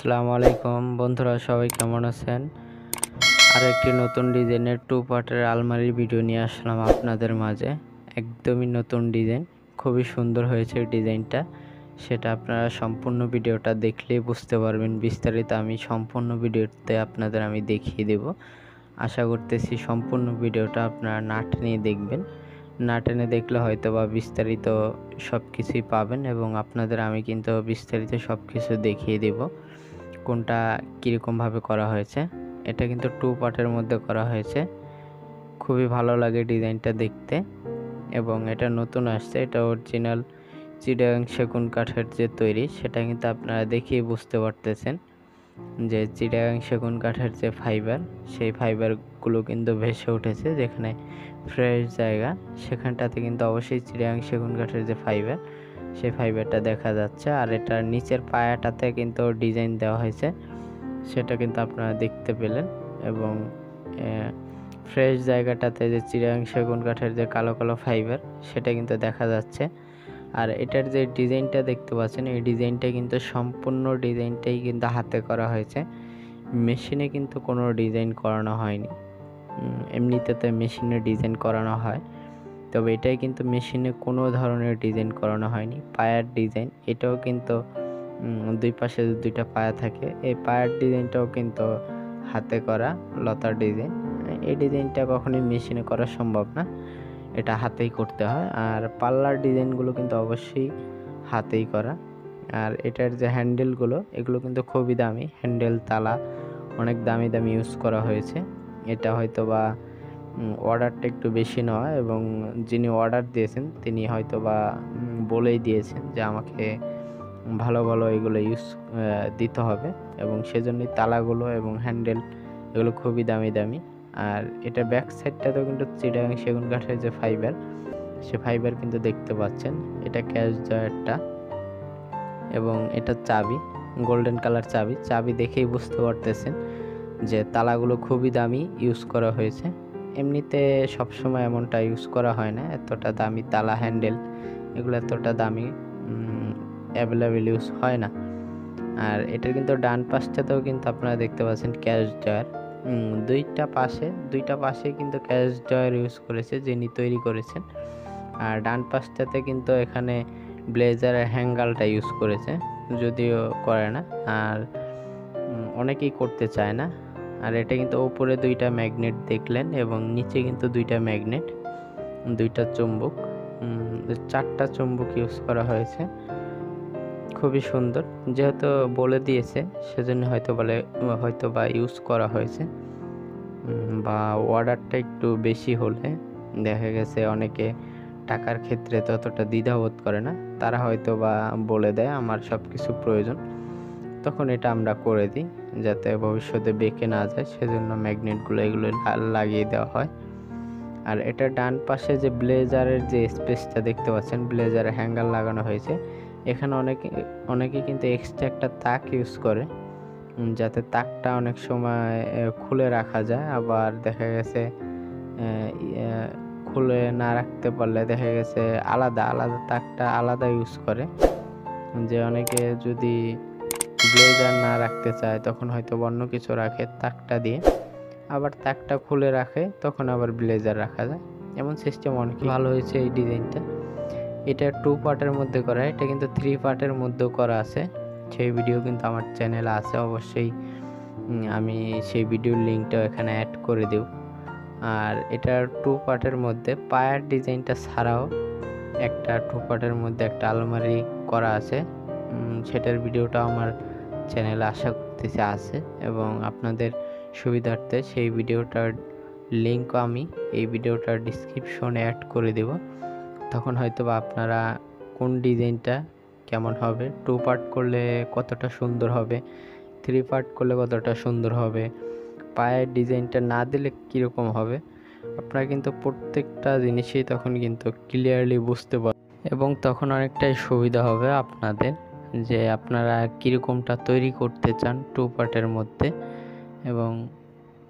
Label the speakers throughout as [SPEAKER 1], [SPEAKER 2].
[SPEAKER 1] আসসালামু আলাইকুম বন্ধুরা, সবাই কেমন আছেন? আর একটি নতুন ডিজাইনের 2 পার্টের আলমারির ভিডিও নিয়ে আসলাম আপনাদের মাঝে। একদমই নতুন ডিজাইন, খুবই সুন্দর হয়েছে ডিজাইনটা। সেটা আপনারা সম্পূর্ণ ভিডিওটা দেখলেই বুঝতে পারবেন। বিস্তারিত আমি সম্পূর্ণ ভিডিওতে আপনাদের আমি দেখিয়ে দেব। আশা করতেছি সম্পূর্ণ ভিডিওটা আপনারা না টেনে দেখবেন। না টেনে দেখলে হয়তো বা বিস্তারিত সব কিছুই পাবেন, এবং আপনাদের আমি কিন্তু বিস্তারিত সব কিছু দেখিয়ে দেব কোনটা কীরকমভাবে করা হয়েছে। এটা কিন্তু 2 পার্টের মধ্যে করা হয়েছে। খুবই ভালো লাগে ডিজাইনটা দেখতে, এবং এটা নতুন আসছে। এটা অরিজিনাল চিটাগাং সেগুন কাঠের যে তৈরি, সেটা কিন্তু আপনারা দেখেই বুঝতে পারতেছেন যে চিটাগাং সেগুন কাঠের যে ফাইবার, সেই ফাইবারগুলো কিন্তু ভেসে উঠেছে। যেখানে ফ্রেশ জায়গা সেখানটাতে কিন্তু অবশ্যই চিটাগাং সেগুন কাঠের যে ফাইবার, সেই ফাইবারটা দেখা যাচ্ছে। আর এটার নিচের পায়াটাতে কিন্তু ডিজাইন দেওয়া হয়েছে, সেটা কিন্তু আপনারা দেখতে পেলেন। এবং ফ্রেশ জায়গাটাতে যে চিটাগাং সেগুন কাঠের যে কালো কালো ফাইবার, সেটা কিন্তু দেখা যাচ্ছে। আর এটার যে ডিজাইনটা দেখতে পাচ্ছেন, এই ডিজাইনটা কিন্তু সম্পূর্ণ ডিজাইনটাই কিন্তু হাতে করা হয়েছে। মেশিনে কিন্তু কোনো ডিজাইন করানো হয়নি। এমনিতে তো মেশিনে ডিজাইন করানো হয়, তবে এটাই কিন্তু মেশিনে কোনো ধরনের ডিজাইন করানো হয়নি। পায়ার ডিজাইন এটাও কিন্তু দুই পাশে দুইটা পায়া থাকে, এই পায়ার ডিজাইনটাও কিন্তু হাতে করা লতার ডিজাইন। এই ডিজাইনটা কখনোই মেশিনে করা সম্ভব না, এটা হাতেই করতে হয়। আর পাল্লার ডিজাইনগুলো কিন্তু অবশ্যই হাতেই করা। আর এটার যে হ্যান্ডেলগুলো, এগুলো কিন্তু খুবই দামি হ্যান্ডেল, তালা অনেক দামি দামি ইউজ করা হয়েছে। এটা হয়তো বা অর্ডারটা একটু বেশি নেওয়া, এবং যিনি অর্ডার দিয়েছেন তিনি হয়তো বা বলেই দিয়েছেন যে আমাকে ভালো ভালো এগুলো দিতে হবে, এবং সেজন্যই তালাগুলো এবং হ্যান্ডেল এগুলো খুবই দামি দামি। আর এটা ব্যাক সাইডটাতেও কিন্তু চিটাগাং সেগুন কাঠের যে ফাইবার, সে ফাইবার কিন্তু দেখতে পাচ্ছেন। এটা ক্যাশ জয়ারটা, এবং এটা চাবি, গোল্ডেন কালার চাবি দেখেই বুঝতে পারতেছেন যে তালাগুলো খুবই দামি ইউজ করা হয়েছে। এমনিতে সবসময় এমনটা ইউজ করা হয় না, এতটা দামি তালা হ্যান্ডেল এগুলো এতটা দামি অ্যাভেলেবেল ইউজ হয় না। আর এটার কিন্তু ডান পাশটাতেও কিন্তু আপনারা দেখতে পাচ্ছেন ক্যাশ ড্রয়ার। দুইটা পাশে কিন্তু ক্যাশ ড্রয়ার ইউজ করেছে যিনি তৈরি করেছেন। আর ডান পাশটাতে কিন্তু এখানে ব্লেজারের হ্যাঙ্গালটা ইউজ করেছে, যদিও করে না, আর অনেকেই করতে চায় না। আর এটা কিন্তু উপরে দুইটা ম্যাগনেট দেখলেন, এবং নিচে কিন্তু দুইটা ম্যাগনেট, দুইটা চুম্বক, 4টা চুম্বক ইউজ করা হয়েছে। খুবই সুন্দর, যেহেতু বলে দিয়েছে সেজন্য হয়তো বা ইউজ করা হয়েছে। বা অর্ডারটা একটু বেশি হলে দেখা গেছে অনেকে টাকার ক্ষেত্রে ততটা দ্বিধাবোধ করে না, তারা হয়তো বা বলে দেয় আমার সব কিছু প্রয়োজন, তখন এটা আমরা করে দিই যাতে ভবিষ্যতে বেঁকে না যায়, সেজন্য ম্যাগনেটগুলো এগুলো লাগিয়ে দেওয়া হয়। আর এটা ডান পাশে যে ব্লেজারের যে স্পেসটা দেখতে পাচ্ছেন, ব্লেজারের হ্যাঙ্গার লাগানো হয়েছে। এখানে অনেকে কিন্তু এক্সট্রা একটা তাক ইউজ করে, যাতে তাকটা অনেক সময় খুলে রাখা যায়। আবার দেখা গেছে খুলে না রাখতে পারলে দেখা গেছে আলাদা তাকটা আলাদা ইউজ করে, যে অনেকে যদি ব্লেজার না রাখতে চায় তখন হয়তো অন্য কিছু রাখে তাকটা দিয়ে, আবার তাকটা খুলে রাখে তখন আবার ব্লেজার রাখা যায়। এমন সিস্টেম অনেক ভালো হয়েছে এই ডিজাইনটা। এটা 2 পার্টের মধ্যে করা, এটা কিন্তু 3 পার্টের মধ্যেও করা আছে। সেই ভিডিও কিন্তু আমার চ্যানেলে আছে, অবশ্যই আমি সেই ভিডিওর লিঙ্কটাও এখানে অ্যাড করে দেব। আর এটার 2 পার্টের মধ্যে পায়ার ডিজাইনটা ছাড়াও একটা 2 পার্টের মধ্যে একটা আলমারি করা আছে, সেটার ভিডিওটা আমার চ্যানেলে আশা করতেছি আছে, এবং আপনাদের সুবিধার্থে সেই ভিডিওটার লিঙ্কও আমি এই ভিডিওটার ডিসক্রিপশনে অ্যাড করে দেব। তখন হয়তো বা আপনারা কোন ডিজাইনটা কেমন হবে, 2 পার্ট করলে কতটা সুন্দর হবে, 3 পার্ট করলে কতটা সুন্দর হবে, পায়ের ডিজাইনটা না দিলে কীরকম হবে, আপনারা কিন্তু প্রত্যেকটা জিনিসই তখন কিন্তু ক্লিয়ারলি বুঝতে পারবেন, এবং তখন অনেকটাই সুবিধা হবে আপনাদের যে আপনারা কীরকমটা তৈরি করতে চান 2 পার্টের মধ্যে, এবং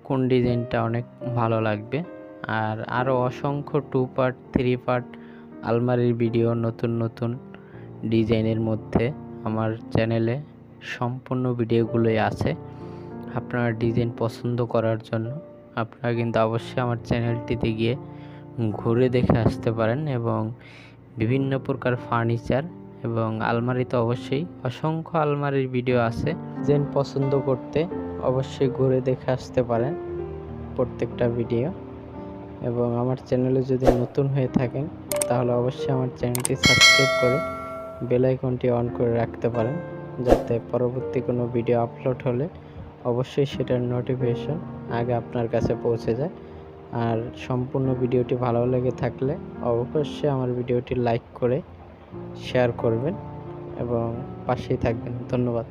[SPEAKER 1] কোন ডিজাইনটা অনেক ভালো লাগবে। আর আরও অসংখ্য 2 পার্ট 3 পার্ট আলমারির ভিডিও নতুন নতুন ডিজাইনের মধ্যে আমার চ্যানেলে সম্পূর্ণ ভিডিওগুলোই আছে আপনারা ডিজাইন পছন্দ করার জন্য। আপনারা কিন্তু অবশ্যই আমার চ্যানেলটিতে গিয়ে ঘুরে দেখে আসতে পারেন এবং বিভিন্ন প্রকার ফার্নিচার এবং আলমারিতে অবশ্যই অসংখ্য আলমারির ভিডিও আছে। ডিজাইন পছন্দ করতে অবশ্যই ঘুরে দেখে আসতে পারেন প্রত্যেকটা ভিডিও। এবং আমার চ্যানেলে যদি নতুন হয়ে থাকেন তাহলে অবশ্যই আমার চ্যানেলটি সাবস্ক্রাইব করে বেল আইকনটি অন করে রাখতে পারেন, যাতে পরবর্তী কোনো ভিডিও আপলোড হলে অবশ্যই সেটার নোটিফিকেশন আগে আপনার কাছে পৌঁছে যায়। আর সম্পূর্ণ ভিডিওটি ভালো লেগে থাকলে অবশ্যই আমার ভিডিওটি লাইক করে শেয়ার করবেন এবং পাশেই থাকবেন। ধন্যবাদ।